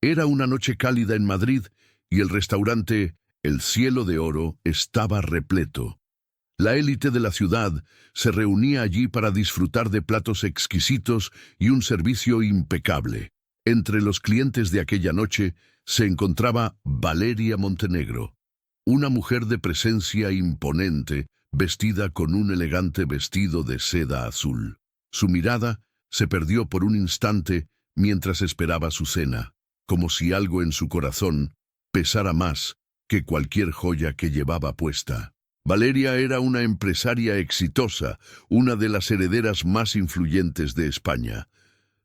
Era una noche cálida en Madrid y el restaurante El Cielo de Oro estaba repleto. La élite de la ciudad se reunía allí para disfrutar de platos exquisitos y un servicio impecable. Entre los clientes de aquella noche se encontraba Valeria Montenegro, una mujer de presencia imponente, vestida con un elegante vestido de seda azul. Su mirada se perdió por un instante mientras esperaba su cena, como si algo en su corazón pesara más que cualquier joya que llevaba puesta. Valeria era una empresaria exitosa, una de las herederas más influyentes de España.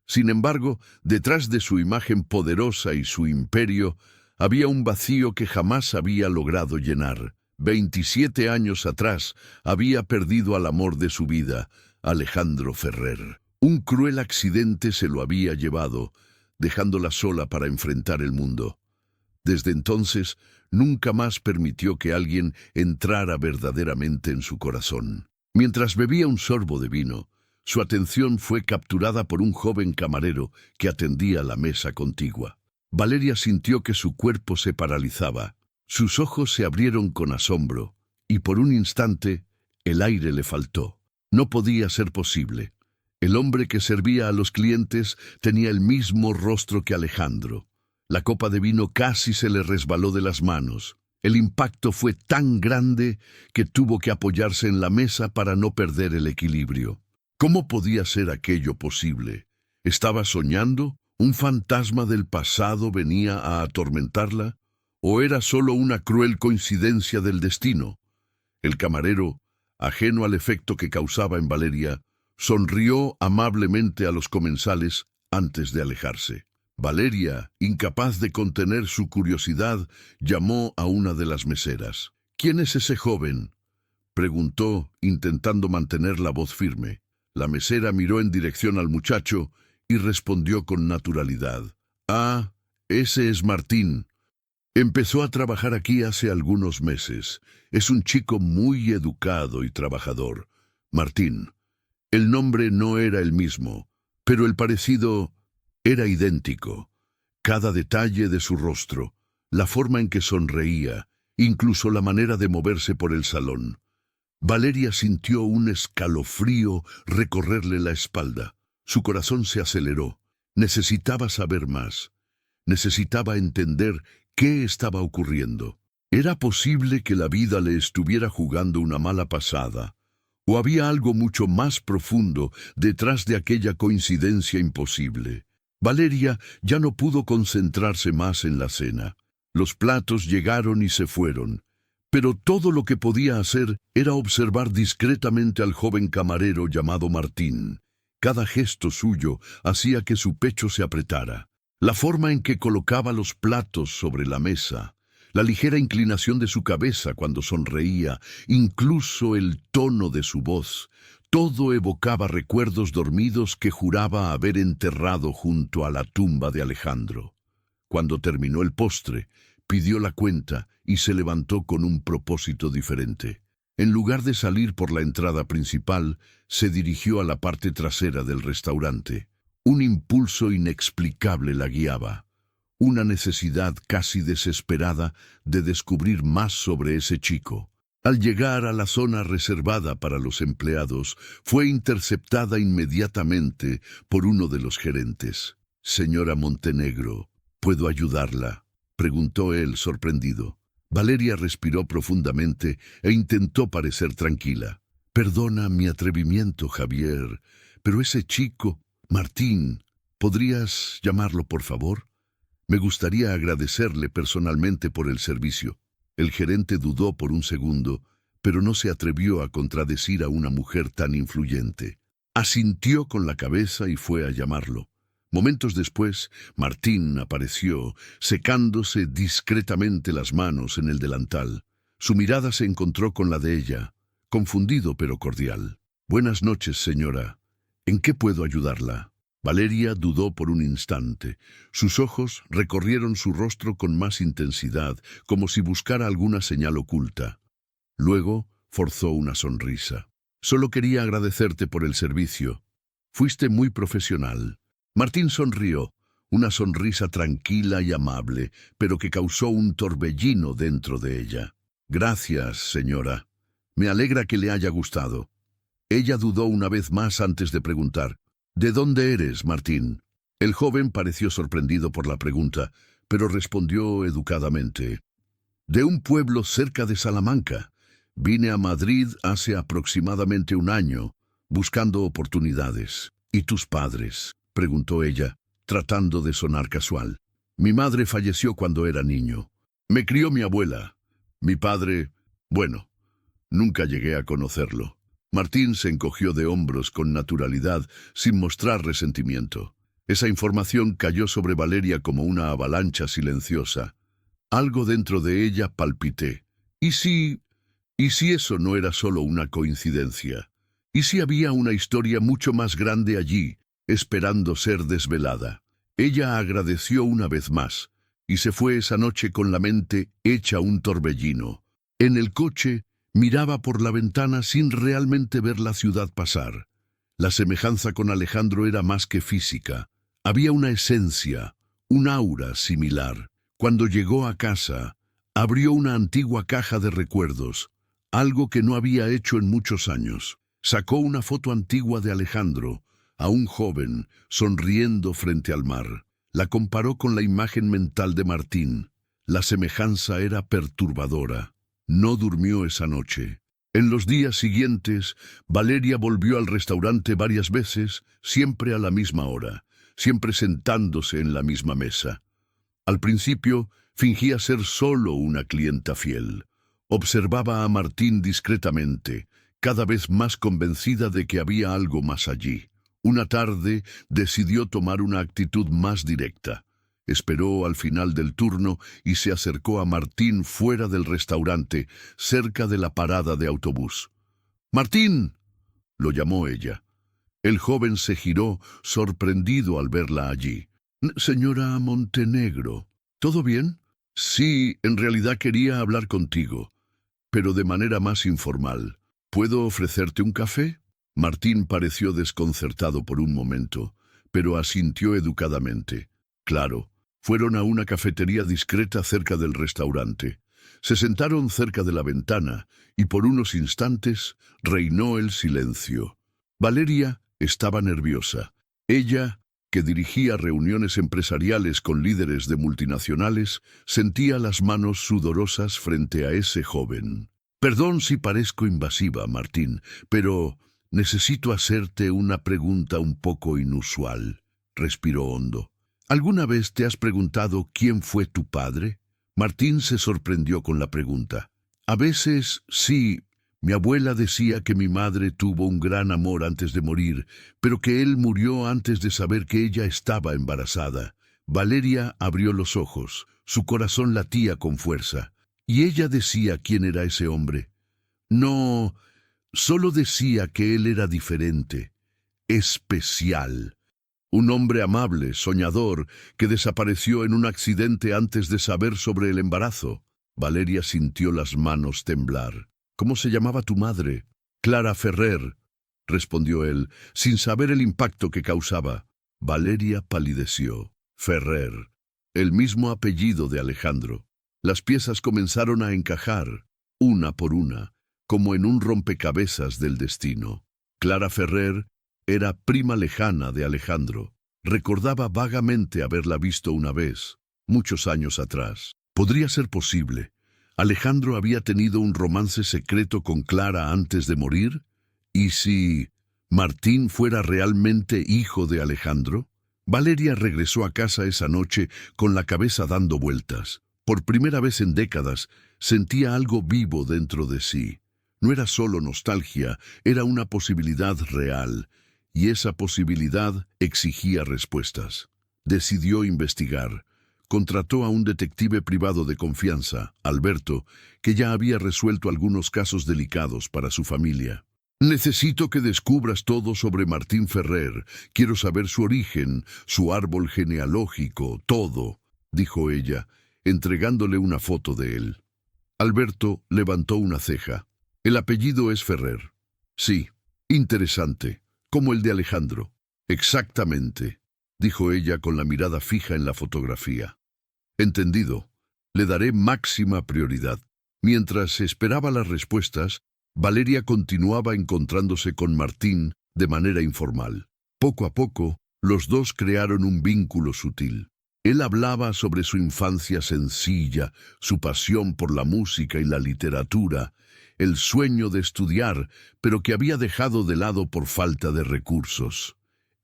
Sin embargo, detrás de su imagen poderosa y su imperio, había un vacío que jamás había logrado llenar. 27 años atrás había perdido al amor de su vida, Alejandro Ferrer. Un cruel accidente se lo había llevado, dejándola sola para enfrentar el mundo. Desde entonces, nunca más permitió que alguien entrara verdaderamente en su corazón. Mientras bebía un sorbo de vino, su atención fue capturada por un joven camarero que atendía la mesa contigua. Valeria sintió que su cuerpo se paralizaba. Sus ojos se abrieron con asombro, y por un instante el aire le faltó. No podía ser posible. El hombre que servía a los clientes tenía el mismo rostro que Alejandro. La copa de vino casi se le resbaló de las manos. El impacto fue tan grande que tuvo que apoyarse en la mesa para no perder el equilibrio. ¿Cómo podía ser aquello posible? ¿Estaba soñando? ¿Un fantasma del pasado venía a atormentarla? ¿O era solo una cruel coincidencia del destino? El camarero, ajeno al efecto que causaba en Valeria, sonrió amablemente a los comensales antes de alejarse. Valeria, incapaz de contener su curiosidad, llamó a una de las meseras. «¿Quién es ese joven?», preguntó, intentando mantener la voz firme. La mesera miró en dirección al muchacho y respondió con naturalidad. «Ah, ese es Martín. Empezó a trabajar aquí hace algunos meses. Es un chico muy educado y trabajador. Martín». El nombre no era el mismo, pero el parecido era idéntico. Cada detalle de su rostro, la forma en que sonreía, incluso la manera de moverse por el salón. Valeria sintió un escalofrío recorrerle la espalda. Su corazón se aceleró. Necesitaba saber más. Necesitaba entender qué estaba ocurriendo. ¿Era posible que la vida le estuviera jugando una mala pasada? ¿O había algo mucho más profundo detrás de aquella coincidencia imposible? Valeria ya no pudo concentrarse más en la cena. Los platos llegaron y se fueron, pero todo lo que podía hacer era observar discretamente al joven camarero llamado Martín. Cada gesto suyo hacía que su pecho se apretara. La forma en que colocaba los platos sobre la mesa, la ligera inclinación de su cabeza cuando sonreía, incluso el tono de su voz, todo evocaba recuerdos dormidos que juraba haber enterrado junto a la tumba de Alejandro. Cuando terminó el postre, pidió la cuenta y se levantó con un propósito diferente. En lugar de salir por la entrada principal, se dirigió a la parte trasera del restaurante. Un impulso inexplicable la guiaba. Una necesidad casi desesperada de descubrir más sobre ese chico. Al llegar a la zona reservada para los empleados, fue interceptada inmediatamente por uno de los gerentes. «Señora Montenegro, ¿puedo ayudarla?», preguntó él sorprendido. Valeria respiró profundamente e intentó parecer tranquila. «Perdona mi atrevimiento, Javier, pero ese chico, Martín, ¿podrías llamarlo, por favor? Me gustaría agradecerle personalmente por el servicio». El gerente dudó por un segundo, pero no se atrevió a contradecir a una mujer tan influyente. Asintió con la cabeza y fue a llamarlo. Momentos después, Martín apareció, secándose discretamente las manos en el delantal. Su mirada se encontró con la de ella, confundido pero cordial. «Buenas noches, señora. ¿En qué puedo ayudarla?». Valeria dudó por un instante. Sus ojos recorrieron su rostro con más intensidad, como si buscara alguna señal oculta. Luego forzó una sonrisa. «Solo quería agradecerte por el servicio. Fuiste muy profesional». Martín sonrió, una sonrisa tranquila y amable, pero que causó un torbellino dentro de ella. Gracias, señora. Me alegra que le haya gustado. Ella dudó una vez más antes de preguntar. ¿De dónde eres, Martín? El joven pareció sorprendido por la pregunta, pero respondió educadamente. De un pueblo cerca de Salamanca. Vine a Madrid hace aproximadamente un año, buscando oportunidades. ¿Y tus padres?, preguntó ella, tratando de sonar casual. Mi madre falleció cuando era niño. Me crió mi abuela. Mi padre, bueno, nunca llegué a conocerlo. Martín se encogió de hombros con naturalidad, sin mostrar resentimiento. Esa información cayó sobre Valeria como una avalancha silenciosa. Algo dentro de ella palpité. ¿Y si eso no era solo una coincidencia? ¿Y si había una historia mucho más grande allí, esperando ser desvelada? Ella agradeció una vez más, y se fue esa noche con la mente hecha un torbellino. En el coche, miraba por la ventana sin realmente ver la ciudad pasar. La semejanza con Alejandro era más que física. Había una esencia, un aura similar. Cuando llegó a casa, abrió una antigua caja de recuerdos, algo que no había hecho en muchos años. Sacó una foto antigua de Alejandro, aún joven, sonriendo frente al mar. La comparó con la imagen mental de Martín. La semejanza era perturbadora. No durmió esa noche. En los días siguientes, Valeria volvió al restaurante varias veces, siempre a la misma hora, siempre sentándose en la misma mesa. Al principio, fingía ser solo una clienta fiel. Observaba a Martín discretamente, cada vez más convencida de que había algo más allí. Una tarde, decidió tomar una actitud más directa. Esperó al final del turno y se acercó a Martín fuera del restaurante, cerca de la parada de autobús. «¡Martín!», lo llamó ella. El joven se giró, sorprendido al verla allí. «Señora Montenegro, ¿todo bien?». «Sí, en realidad quería hablar contigo, pero de manera más informal. ¿Puedo ofrecerte un café?». Martín pareció desconcertado por un momento, pero asintió educadamente. «Claro». Fueron a una cafetería discreta cerca del restaurante. Se sentaron cerca de la ventana y por unos instantes reinó el silencio. Valeria estaba nerviosa. Ella, que dirigía reuniones empresariales con líderes de multinacionales, sentía las manos sudorosas frente a ese joven. «Perdón si parezco invasiva, Martín, pero necesito hacerte una pregunta un poco inusual», respiró hondo. «¿Alguna vez te has preguntado quién fue tu padre?». Martín se sorprendió con la pregunta. «A veces, sí. Mi abuela decía que mi madre tuvo un gran amor antes de morir, pero que él murió antes de saber que ella estaba embarazada». Valeria abrió los ojos. Su corazón latía con fuerza. «¿Y ella decía quién era ese hombre?». «No, solo decía que él era diferente, especial. Un hombre amable, soñador, que desapareció en un accidente antes de saber sobre el embarazo». Valeria sintió las manos temblar. «¿Cómo se llamaba tu madre?». «Clara Ferrer», respondió él, sin saber el impacto que causaba. Valeria palideció. Ferrer, el mismo apellido de Alejandro. Las piezas comenzaron a encajar, una por una, como en un rompecabezas del destino. Clara Ferrer era prima lejana de Alejandro. Recordaba vagamente haberla visto una vez, muchos años atrás. Podría ser posible. ¿Alejandro había tenido un romance secreto con Clara antes de morir? ¿Y si Martín fuera realmente hijo de Alejandro? Valeria regresó a casa esa noche con la cabeza dando vueltas. Por primera vez en décadas, sentía algo vivo dentro de sí. No era solo nostalgia, era una posibilidad real. Y esa posibilidad exigía respuestas. Decidió investigar. Contrató a un detective privado de confianza, Alberto, que ya había resuelto algunos casos delicados para su familia. «Necesito que descubras todo sobre Martín Ferrer. Quiero saber su origen, su árbol genealógico, todo», dijo ella, entregándole una foto de él. Alberto levantó una ceja. «¿El apellido es Ferrer?». «Sí». «Interesante. Como el de Alejandro». «Exactamente». dijo ella con la mirada fija en la fotografía. Entendido. Le daré máxima prioridad. Mientras esperaba las respuestas, Valeria continuaba encontrándose con Martín de manera informal. Poco a poco, los dos crearon un vínculo sutil. Él hablaba sobre su infancia sencilla, su pasión por la música y la literatura, el sueño de estudiar, pero que había dejado de lado por falta de recursos.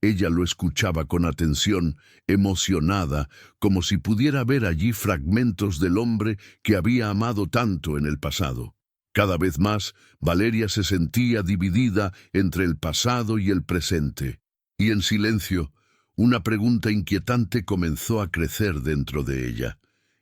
Ella lo escuchaba con atención, emocionada, como si pudiera ver allí fragmentos del hombre que había amado tanto en el pasado. Cada vez más, Valeria se sentía dividida entre el pasado y el presente. Y en silencio, una pregunta inquietante comenzó a crecer dentro de ella.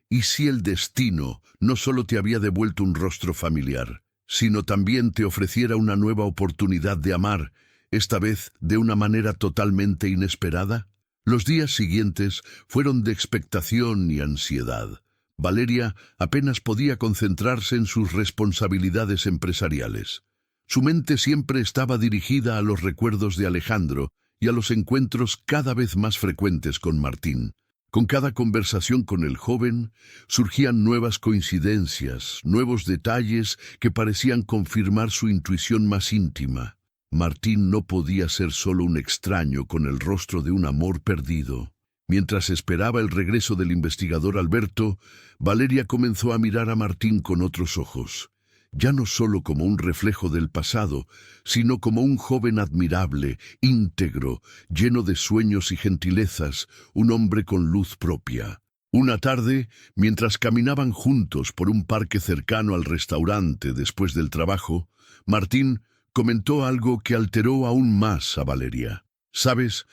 ¿Y si el destino no solo te había devuelto un rostro familiar, sino también te ofreciera una nueva oportunidad de amar, esta vez de una manera totalmente inesperada? Los días siguientes fueron de expectación y ansiedad. Valeria apenas podía concentrarse en sus responsabilidades empresariales. Su mente siempre estaba dirigida a los recuerdos de Alejandro y a los encuentros cada vez más frecuentes con Martín. Con cada conversación con el joven, surgían nuevas coincidencias, nuevos detalles que parecían confirmar su intuición más íntima. Martín no podía ser solo un extraño con el rostro de un amor perdido. Mientras esperaba el regreso del investigador Alberto, Valeria comenzó a mirar a Martín con otros ojos. Ya no solo como un reflejo del pasado, sino como un joven admirable, íntegro, lleno de sueños y gentilezas, un hombre con luz propia. Una tarde, mientras caminaban juntos por un parque cercano al restaurante después del trabajo, Martín comentó algo que alteró aún más a Valeria. «¿Sabes?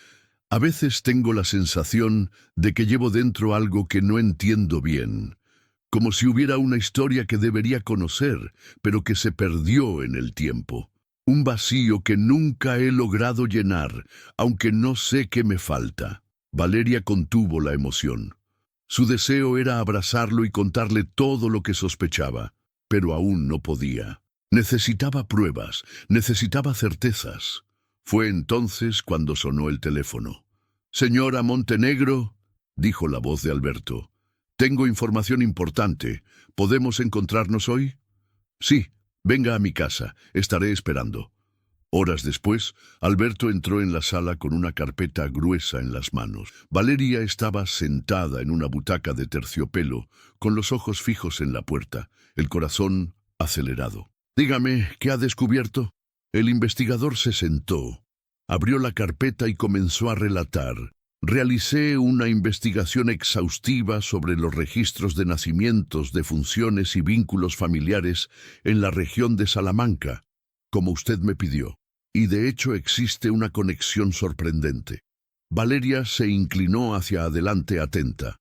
A veces tengo la sensación de que llevo dentro algo que no entiendo bien, como si hubiera una historia que debería conocer, pero que se perdió en el tiempo. Un vacío que nunca he logrado llenar, aunque no sé qué me falta». Valeria contuvo la emoción. Su deseo era abrazarlo y contarle todo lo que sospechaba, pero aún no podía. Necesitaba pruebas, necesitaba certezas. Fue entonces cuando sonó el teléfono. «Señora Montenegro», dijo la voz de Alberto, «tengo información importante. ¿Podemos encontrarnos hoy?» «Sí, venga a mi casa. Estaré esperando». Horas después, Alberto entró en la sala con una carpeta gruesa en las manos. Valeria estaba sentada en una butaca de terciopelo, con los ojos fijos en la puerta, el corazón acelerado. «Dígame, ¿qué ha descubierto?» El investigador se sentó, abrió la carpeta y comenzó a relatar. «Realicé una investigación exhaustiva sobre los registros de nacimientos, defunciones y vínculos familiares en la región de Salamanca, como usted me pidió. Y de hecho existe una conexión sorprendente». Valeria se inclinó hacia adelante atenta.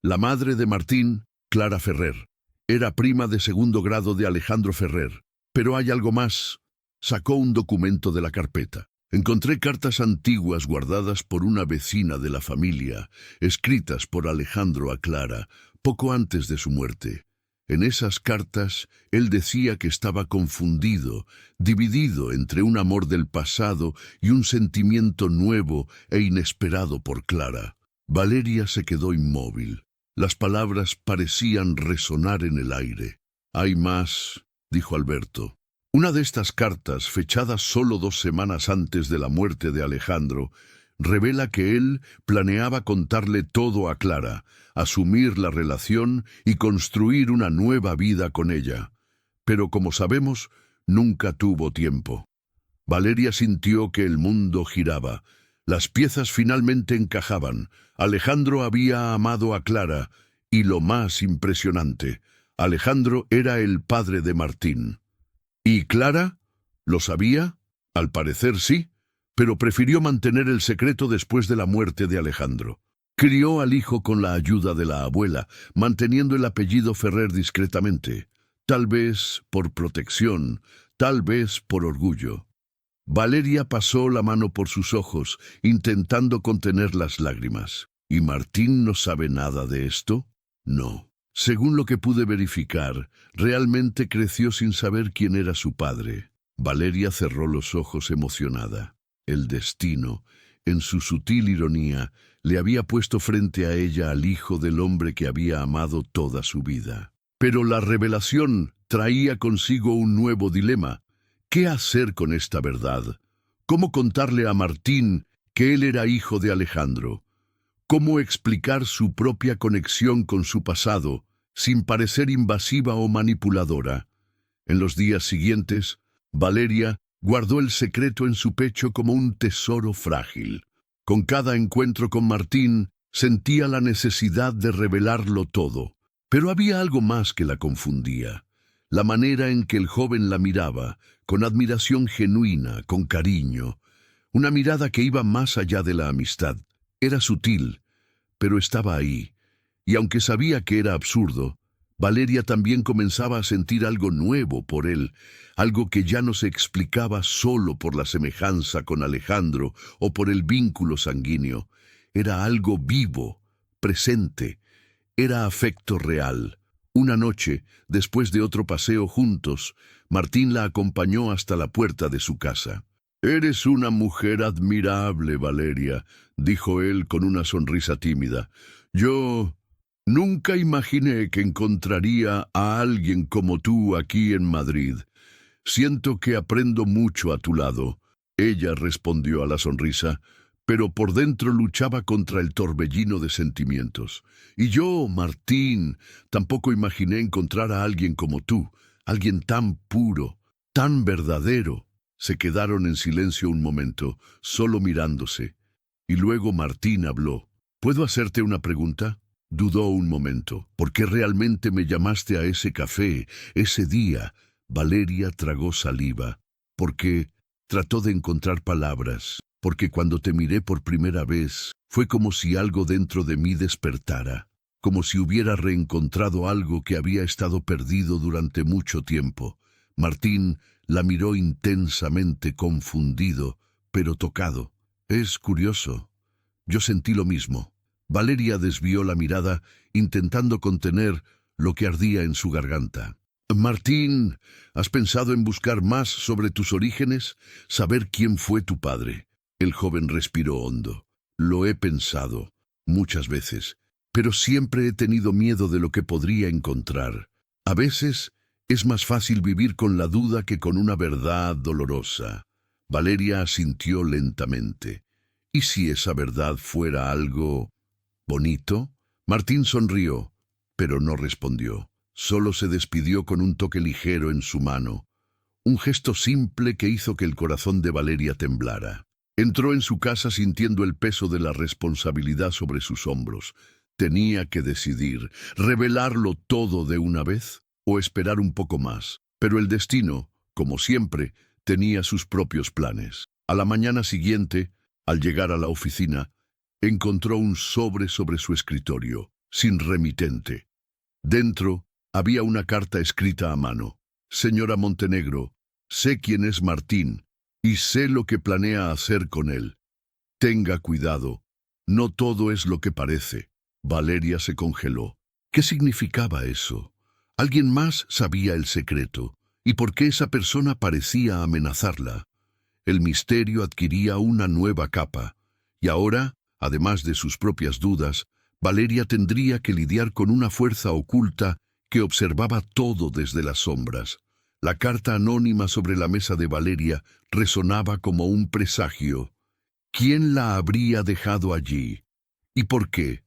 La madre de Martín, Clara Ferrer, era prima de segundo grado de Alejandro Ferrer. «Pero hay algo más». Sacó un documento de la carpeta. «Encontré cartas antiguas guardadas por una vecina de la familia, escritas por Alejandro a Clara, poco antes de su muerte. En esas cartas, él decía que estaba confundido, dividido entre un amor del pasado y un sentimiento nuevo e inesperado por Clara». Valeria se quedó inmóvil. Las palabras parecían resonar en el aire. «Hay más», dijo Alberto. «Una de estas cartas, fechada solo 2 semanas antes de la muerte de Alejandro, revela que él planeaba contarle todo a Clara, asumir la relación y construir una nueva vida con ella. Pero como sabemos, nunca tuvo tiempo». Valeria sintió que el mundo giraba. Las piezas finalmente encajaban. Alejandro había amado a Clara, y lo más impresionante, Alejandro era el padre de Martín. ¿Y Clara? ¿Lo sabía? Al parecer sí, pero prefirió mantener el secreto después de la muerte de Alejandro. Crió al hijo con la ayuda de la abuela, manteniendo el apellido Ferrer discretamente, tal vez por protección, tal vez por orgullo. Valeria pasó la mano por sus ojos, intentando contener las lágrimas. ¿Y Martín no sabe nada de esto? No. Según lo que pude verificar, realmente creció sin saber quién era su padre. Valeria cerró los ojos emocionada. El destino, en su sutil ironía, le había puesto frente a ella al hijo del hombre que había amado toda su vida. Pero la revelación traía consigo un nuevo dilema. ¿Qué hacer con esta verdad? ¿Cómo contarle a Martín que él era hijo de Alejandro? ¿Cómo explicar su propia conexión con su pasado sin parecer invasiva o manipuladora? En los días siguientes, Valeria guardó el secreto en su pecho como un tesoro frágil. Con cada encuentro con Martín, sentía la necesidad de revelarlo todo. Pero había algo más que la confundía. La manera en que el joven la miraba, con admiración genuina, con cariño. Una mirada que iba más allá de la amistad. Era sutil, pero estaba ahí. Y aunque sabía que era absurdo, Valeria también comenzaba a sentir algo nuevo por él, algo que ya no se explicaba solo por la semejanza con Alejandro o por el vínculo sanguíneo. Era algo vivo, presente, era afecto real. Una noche, después de otro paseo juntos, Martín la acompañó hasta la puerta de su casa. «Eres una mujer admirable, Valeria», dijo él con una sonrisa tímida. «Yo nunca imaginé que encontraría a alguien como tú aquí en Madrid. Siento que aprendo mucho a tu lado». Ella respondió a la sonrisa, pero por dentro luchaba contra el torbellino de sentimientos. «Y yo, Martín, tampoco imaginé encontrar a alguien como tú, alguien tan puro, tan verdadero». Se quedaron en silencio un momento, solo mirándose. Y luego Martín habló. «¿Puedo hacerte una pregunta?» Dudó un momento. «¿Por qué realmente me llamaste a ese café, ese día?» Valeria tragó saliva. «Porque trató de encontrar palabras. Porque cuando te miré por primera vez, fue como si algo dentro de mí despertara. Como si hubiera reencontrado algo que había estado perdido durante mucho tiempo». Martín la miró intensamente, confundido, pero tocado. «Es curioso. Yo sentí lo mismo». Valeria desvió la mirada, intentando contener lo que ardía en su garganta. «Martín, ¿has pensado en buscar más sobre tus orígenes? Saber quién fue tu padre?» El joven respiró hondo. «Lo he pensado, muchas veces, pero siempre he tenido miedo de lo que podría encontrar. A veces es más fácil vivir con la duda que con una verdad dolorosa». Valeria asintió lentamente. «¿Y si esa verdad fuera algo bonito?» Martín sonrió, pero no respondió. Solo se despidió con un toque ligero en su mano. Un gesto simple que hizo que el corazón de Valeria temblara. Entró en su casa sintiendo el peso de la responsabilidad sobre sus hombros. Tenía que decidir, revelarlo todo de una vez o esperar un poco más. Pero el destino, como siempre, tenía sus propios planes. A la mañana siguiente, al llegar a la oficina, encontró un sobre su escritorio, sin remitente. Dentro había una carta escrita a mano. «Señora Montenegro, sé quién es Martín y sé lo que planea hacer con él. Tenga cuidado, no todo es lo que parece». Valeria se congeló. ¿Qué significaba eso? Alguien más sabía el secreto. ¿Y por qué esa persona parecía amenazarla? El misterio adquiría una nueva capa. Y ahora, además de sus propias dudas, Valeria tendría que lidiar con una fuerza oculta que observaba todo desde las sombras. La carta anónima sobre la mesa de Valeria resonaba como un presagio. ¿Quién la habría dejado allí? ¿Y por qué?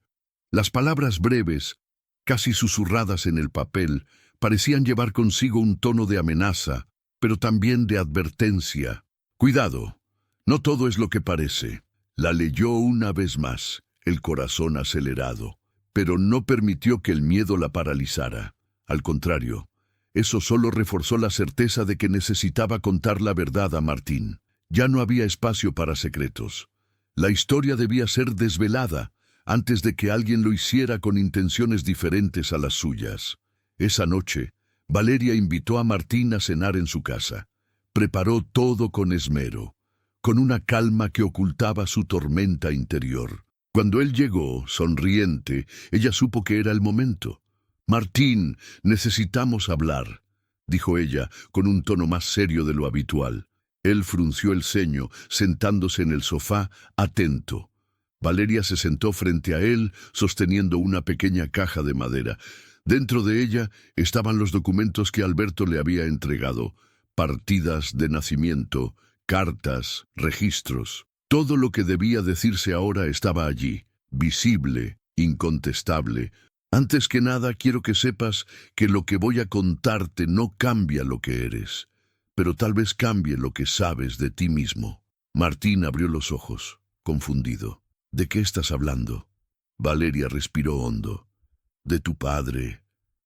Las palabras breves, casi susurradas en el papel, parecían llevar consigo un tono de amenaza, pero también de advertencia. «Cuidado, no todo es lo que parece». La leyó una vez más, el corazón acelerado, pero no permitió que el miedo la paralizara. Al contrario, eso solo reforzó la certeza de que necesitaba contar la verdad a Martín. Ya no había espacio para secretos. La historia debía ser desvelada antes de que alguien lo hiciera con intenciones diferentes a las suyas. Esa noche, Valeria invitó a Martín a cenar en su casa. Preparó todo con esmero, con una calma que ocultaba su tormenta interior. Cuando él llegó, sonriente, ella supo que era el momento. «Martín, necesitamos hablar», dijo ella, con un tono más serio de lo habitual. Él frunció el ceño, sentándose en el sofá, atento. Valeria se sentó frente a él, sosteniendo una pequeña caja de madera. Dentro de ella estaban los documentos que Alberto le había entregado: partidas de nacimiento, cartas, registros. Todo lo que debía decirse ahora estaba allí, visible, incontestable. Antes que nada, quiero que sepas que lo que voy a contarte no cambia lo que eres, pero tal vez cambie lo que sabes de ti mismo. Martín abrió los ojos, confundido. ¿De qué estás hablando? Valeria respiró hondo. De tu padre,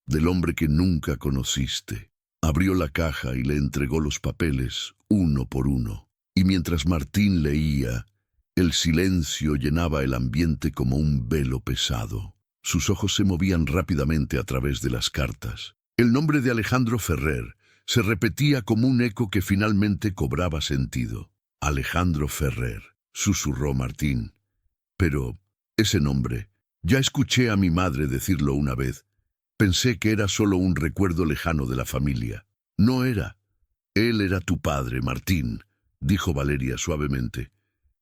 del hombre que nunca conociste. Abrió la caja y le entregó los papeles, uno por uno. Y mientras Martín leía, el silencio llenaba el ambiente como un velo pesado. Sus ojos se movían rápidamente a través de las cartas. El nombre de Alejandro Ferrer se repetía como un eco que finalmente cobraba sentido. Alejandro Ferrer, susurró Martín. Pero ese nombre, ya escuché a mi madre decirlo una vez. Pensé que era solo un recuerdo lejano de la familia. No era. Él era tu padre, Martín, dijo Valeria suavemente.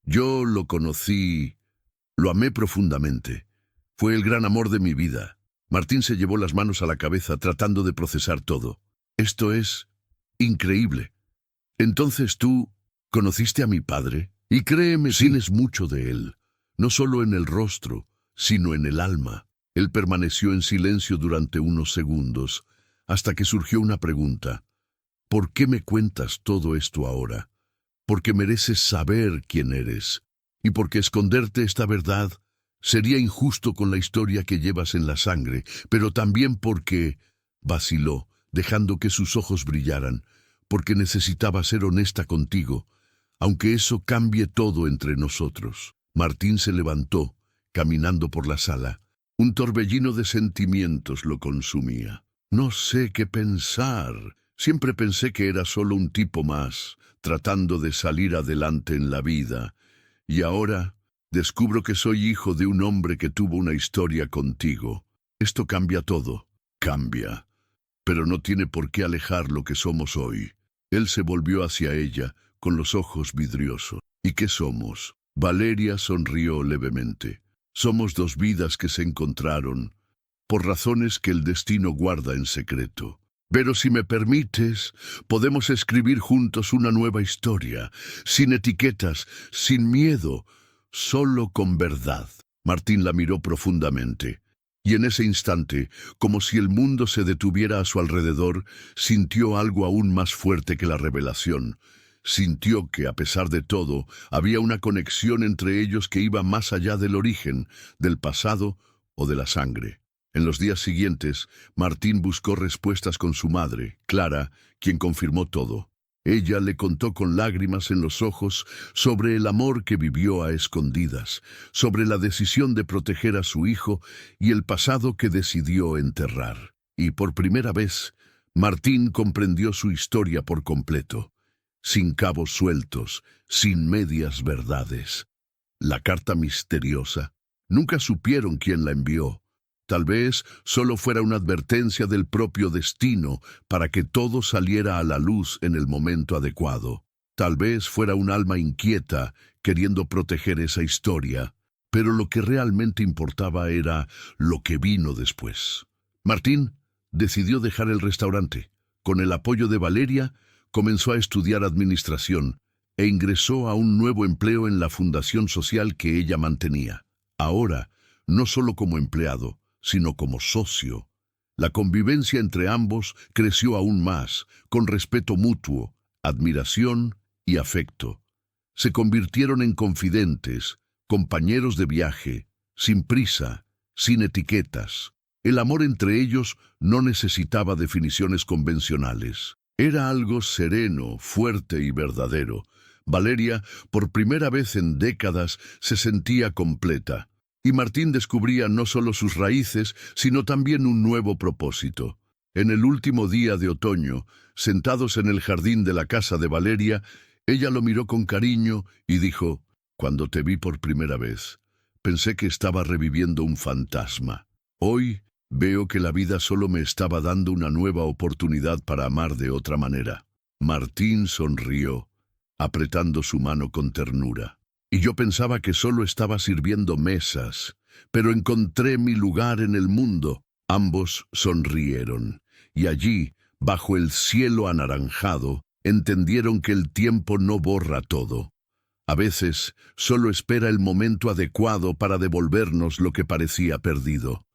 Yo lo conocí, lo amé profundamente. Fue el gran amor de mi vida. Martín se llevó las manos a la cabeza tratando de procesar todo. Esto es increíble. Entonces tú conociste a mi padre, y créeme, sí, tienes mucho de él. No solo en el rostro, sino en el alma. Él permaneció en silencio durante unos segundos, hasta que surgió una pregunta. ¿Por qué me cuentas todo esto ahora? Porque mereces saber quién eres, y porque esconderte esta verdad sería injusto con la historia que llevas en la sangre, pero también porque vaciló, dejando que sus ojos brillaran, porque necesitaba ser honesta contigo, aunque eso cambie todo entre nosotros. Martín se levantó, caminando por la sala. Un torbellino de sentimientos lo consumía. No sé qué pensar. Siempre pensé que era solo un tipo más, tratando de salir adelante en la vida. Y ahora descubro que soy hijo de un hombre que tuvo una historia contigo. Esto cambia todo. Cambia. Pero no tiene por qué alejar lo que somos hoy. Él se volvió hacia ella, con los ojos vidriosos. ¿Y qué somos? Valeria sonrió levemente. Somos dos vidas que se encontraron, por razones que el destino guarda en secreto. Pero si me permites, podemos escribir juntos una nueva historia, sin etiquetas, sin miedo, solo con verdad. Martín la miró profundamente, y en ese instante, como si el mundo se detuviera a su alrededor, sintió algo aún más fuerte que la revelación. Sintió que, a pesar de todo, había una conexión entre ellos que iba más allá del origen, del pasado o de la sangre. En los días siguientes, Martín buscó respuestas con su madre, Clara, quien confirmó todo. Ella le contó con lágrimas en los ojos sobre el amor que vivió a escondidas, sobre la decisión de proteger a su hijo y el pasado que decidió enterrar. Y por primera vez, Martín comprendió su historia por completo. Sin cabos sueltos, sin medias verdades. La carta misteriosa. Nunca supieron quién la envió. Tal vez solo fuera una advertencia del propio destino para que todo saliera a la luz en el momento adecuado. Tal vez fuera un alma inquieta queriendo proteger esa historia, pero lo que realmente importaba era lo que vino después. Martín decidió dejar el restaurante. Con el apoyo de Valeria, comenzó a estudiar administración e ingresó a un nuevo empleo en la fundación social que ella mantenía. Ahora, no solo como empleado, sino como socio. La convivencia entre ambos creció aún más, con respeto mutuo, admiración y afecto. Se convirtieron en confidentes, compañeros de viaje, sin prisa, sin etiquetas. El amor entre ellos no necesitaba definiciones convencionales. Era algo sereno, fuerte y verdadero. Valeria, por primera vez en décadas, se sentía completa. Y Martín descubría no solo sus raíces, sino también un nuevo propósito. En el último día de otoño, sentados en el jardín de la casa de Valeria, ella lo miró con cariño y dijo: «Cuando te vi por primera vez, pensé que estaba reviviendo un fantasma. Hoy veo que la vida solo me estaba dando una nueva oportunidad para amar de otra manera». Martín sonrió. apretando su mano con ternura. Y yo pensaba que solo estaba sirviendo mesas, pero encontré mi lugar en el mundo. Ambos sonrieron, y allí, bajo el cielo anaranjado, entendieron que el tiempo no borra todo. A veces, solo espera el momento adecuado para devolvernos lo que parecía perdido.